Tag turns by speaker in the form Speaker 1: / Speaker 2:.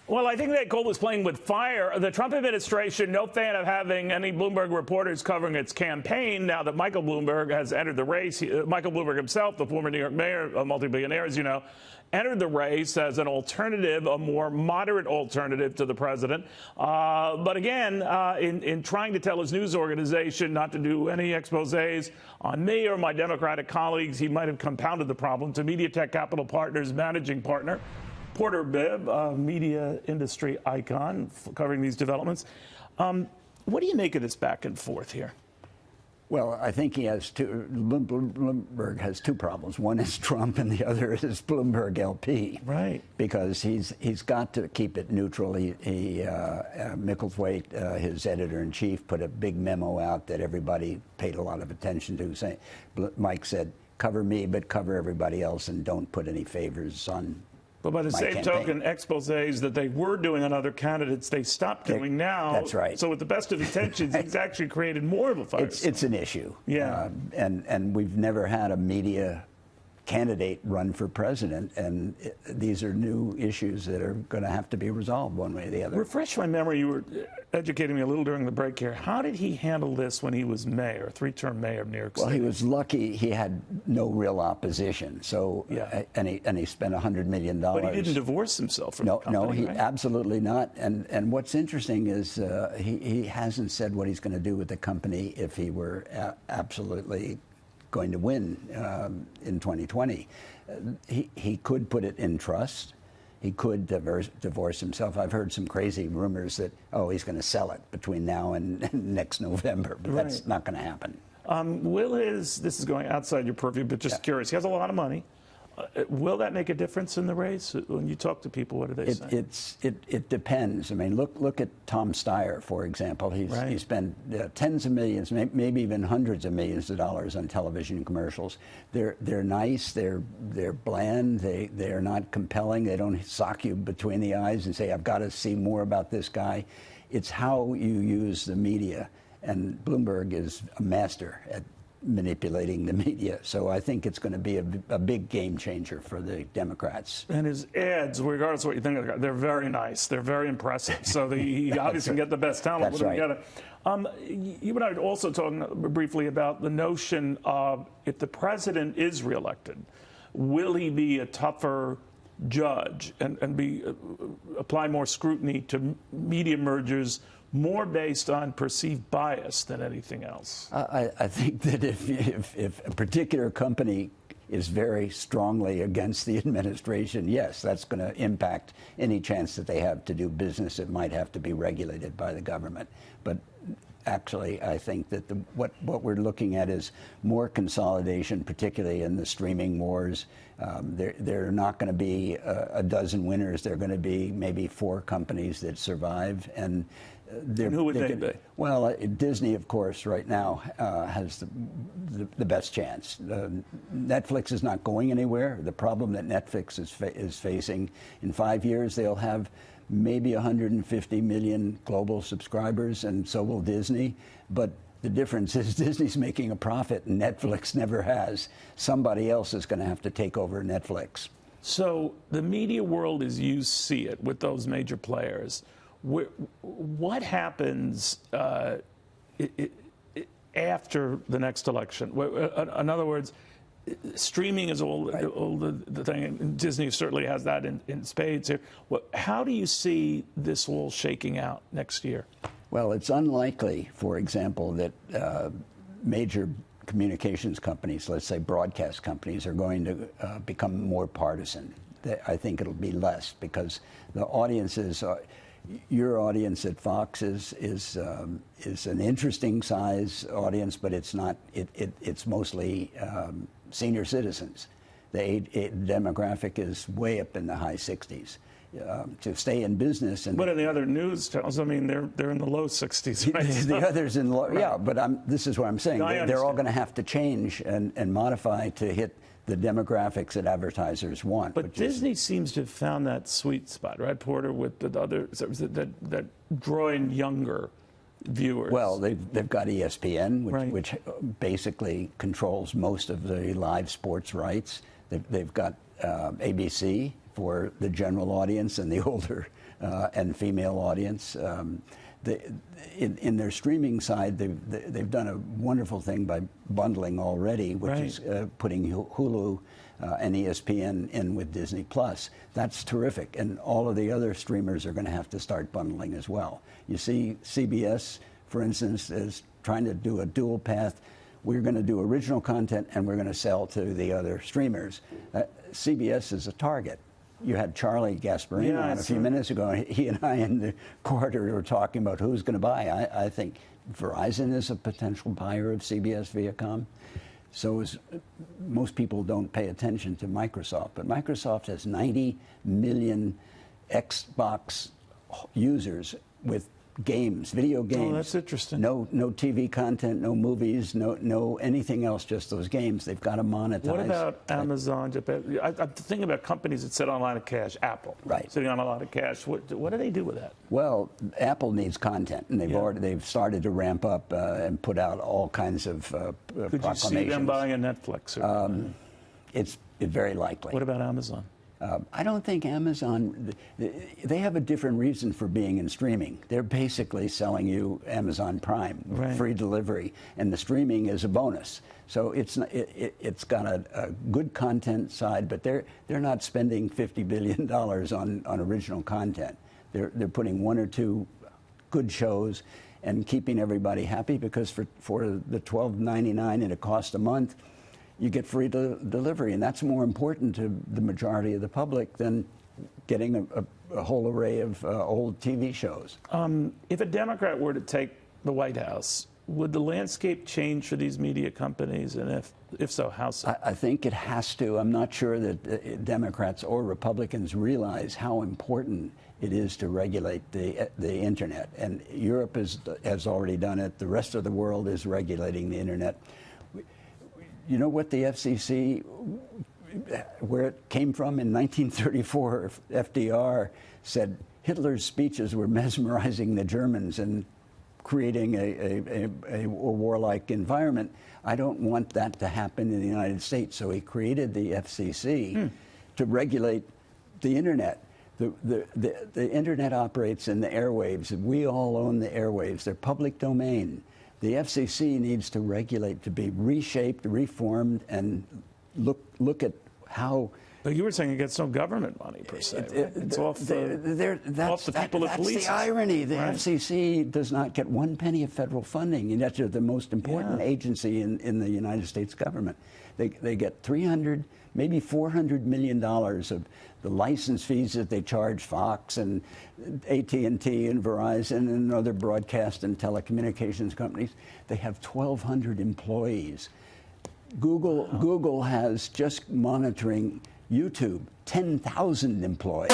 Speaker 1: Well, I think that Gold was playing with fire. The Trump administration, no fan of having any Bloomberg reporters covering its campaign. Now that Michael Bloomberg has entered the race, Michael Bloomberg himself, the former New York mayor, a multi-billionaire, as you know, entered the race as an alternative, a more moderate alternative to the president. But again, in trying to tell his news organization not to do any exposés on me or my Democratic colleagues, he might have compounded the problem. To Mediatech Capital Partners managing partner, Porter Bibb, a media industry icon, covering these developments. What do you make of this back and forth here?
Speaker 2: Well, I think he has Bloomberg has two problems. One is Trump, and the other is Bloomberg LP.
Speaker 1: Right.
Speaker 2: Because he's got to keep it neutral. Micklethwait, his editor-in-chief, put a big memo out that everybody paid a lot of attention to, saying, Mike said, cover me, but cover everybody else, and don't put any favors on.
Speaker 1: But by the same
Speaker 2: campaign.
Speaker 1: token, exposés that they were doing on other candidates, they stopped doing now.
Speaker 2: That's right.
Speaker 1: So with the best of intentions, he's actually created more of a firestorm.
Speaker 2: It's an issue.
Speaker 1: Yeah.
Speaker 2: And we've never had a media candidate run for president, and these are new issues that are going to have to be resolved one way or the other.
Speaker 1: Refresh my memory. You were educating me a little during the break here. How did he handle this when he was mayor, three-term mayor of New York City?
Speaker 2: Well, he was lucky he had no real opposition. So,
Speaker 1: yeah.
Speaker 2: and he spent $100 million.
Speaker 1: But he didn't divorce himself from the company,
Speaker 2: No, he
Speaker 1: right?
Speaker 2: absolutely not. And what's interesting is he hasn't said what he's going to do with the company if he were absolutely going to win in 2020. He could put it in trust. He could divorce himself. I've heard some crazy rumors that, he's going to sell it between now and next November, but
Speaker 1: right.
Speaker 2: That's not going to happen.
Speaker 1: This is going outside your purview, but just curious, he has a lot of money. Will that make a difference in the race? When you talk to people, what do they say?
Speaker 2: It depends. I mean, look at Tom Steyer, for example. He spent tens of millions, maybe even hundreds of millions of dollars on television commercials. They're nice. They're bland. They're not compelling. They don't sock you between the eyes and say, "I've got to see more about this guy." It's how you use the media, and Bloomberg is a master at manipulating the media. So I think it's going to be a big game changer for the Democrats.
Speaker 1: And his ads, regardless of what you think of the guy, they're very nice. They're very impressive. So he obviously can get the best talent.
Speaker 2: That's right.
Speaker 1: You and I were also talking briefly about the notion of if the president is reelected, will he be a tougher judge and apply more scrutiny to media mergers, more based on perceived bias than anything else?
Speaker 2: I think that if a particular company is very strongly against the administration, yes, that's going to impact any chance that they have to do business that might have to be regulated by the government. But actually, I think that what we're looking at is more consolidation, particularly in the streaming wars. There are not going to be a dozen winners. There are going to be maybe 4 companies that survive, and
Speaker 1: who would they be?
Speaker 2: Well, Disney, of course, right now has the best chance. Netflix is not going anywhere. The problem that Netflix is facing, in 5 years, they'll have maybe 150 million global subscribers, and so will Disney. But the difference is Disney's making a profit, and Netflix never has. Somebody else is going to have to take over Netflix.
Speaker 1: So the media world, as you see it, with those major players, what happens after the next election? In other words, streaming is all the thing, and Disney certainly has that in spades here. How do you see this all shaking out next year?
Speaker 2: Well, it's unlikely, for example, that major communications companies, let's say broadcast companies, are going to become more partisan. I think it'll be less because the audiences are. Your audience at Fox is an interesting size audience, but it's not. It's mostly senior citizens. The demographic is way up in the high 60s. To stay in business,
Speaker 1: but in the other news channels, I mean, they're in the low 60s. Right?
Speaker 2: The others in low, yeah. But this is what I'm saying.
Speaker 1: No,
Speaker 2: they're all going to have to change and modify to hit the demographics that advertisers want.
Speaker 1: But Disney seems to have found that sweet spot, right, Porter, with the other that draw in younger viewers.
Speaker 2: Well, they've got ESPN, which
Speaker 1: right.
Speaker 2: basically controls most of the live sports rights. They've got ABC for the general audience and the older and female audience. In their streaming side, they've done a wonderful thing by bundling already, which is putting Hulu and ESPN in with Disney Plus. That's terrific, and all of the other streamers are going to have to start bundling as well. You see, CBS, for instance, is trying to do a dual path. We're going to do original content, and we're going to sell to the other streamers. CBS is a target. You had Charlie Gasparino on a few minutes ago. He and I in the corridor were talking about who's going to buy. I think Verizon is a potential buyer of CBS Viacom. So most people don't pay attention to Microsoft. But Microsoft has 90 million Xbox users with games, video games.
Speaker 1: Oh, that's interesting.
Speaker 2: No TV content, no movies, no anything else, just those games. They've got to monetize.
Speaker 1: What about Amazon, Japan? I'm thinking about companies that sit on a lot of cash. Apple, sitting on a lot of cash. What do they do with that?
Speaker 2: Well, Apple needs content, and they've started to ramp up and put out all kinds of
Speaker 1: Could you see them buying a Netflix?
Speaker 2: It's very likely.
Speaker 1: What about Amazon?
Speaker 2: I don't think Amazon, they have a different reason for being in streaming. They're basically selling you Amazon Prime, free delivery, and the streaming is a bonus. So it's got a good content side, but they're not spending $50 billion on original content. They're putting one or two good shows and keeping everybody happy, because for the $12.99 and it costs a month, you get free delivery, and that's more important to the majority of the public than getting a whole array of old TV shows.
Speaker 1: If a Democrat were to take the White House, would the landscape change for these media companies, and if so, how so?
Speaker 2: I think it has to. I'm not sure that Democrats or Republicans realize how important it is to regulate the internet, and Europe has already done it. The rest of the world is regulating the internet. You know what the FCC, where it came from? In 1934, FDR said Hitler's speeches were mesmerizing the Germans and creating a warlike environment. I don't want that to happen in the United States. So he created the FCC to regulate the internet. The internet operates in the airwaves, and we all own the airwaves. They're public domain. The FCC needs to regulate, to be reshaped, reformed, and look at how.
Speaker 1: But you were saying it gets no government money per se. Right? It's off the people that police.
Speaker 2: That's the irony. The FCC does not get one penny of federal funding, and that's the most important agency in the United States government. They get $300, maybe $400 million of the license fees that they charge Fox and AT&T and Verizon and other broadcast and telecommunications companies. They have 1,200 employees. Google has, just monitoring YouTube, 10,000 employees.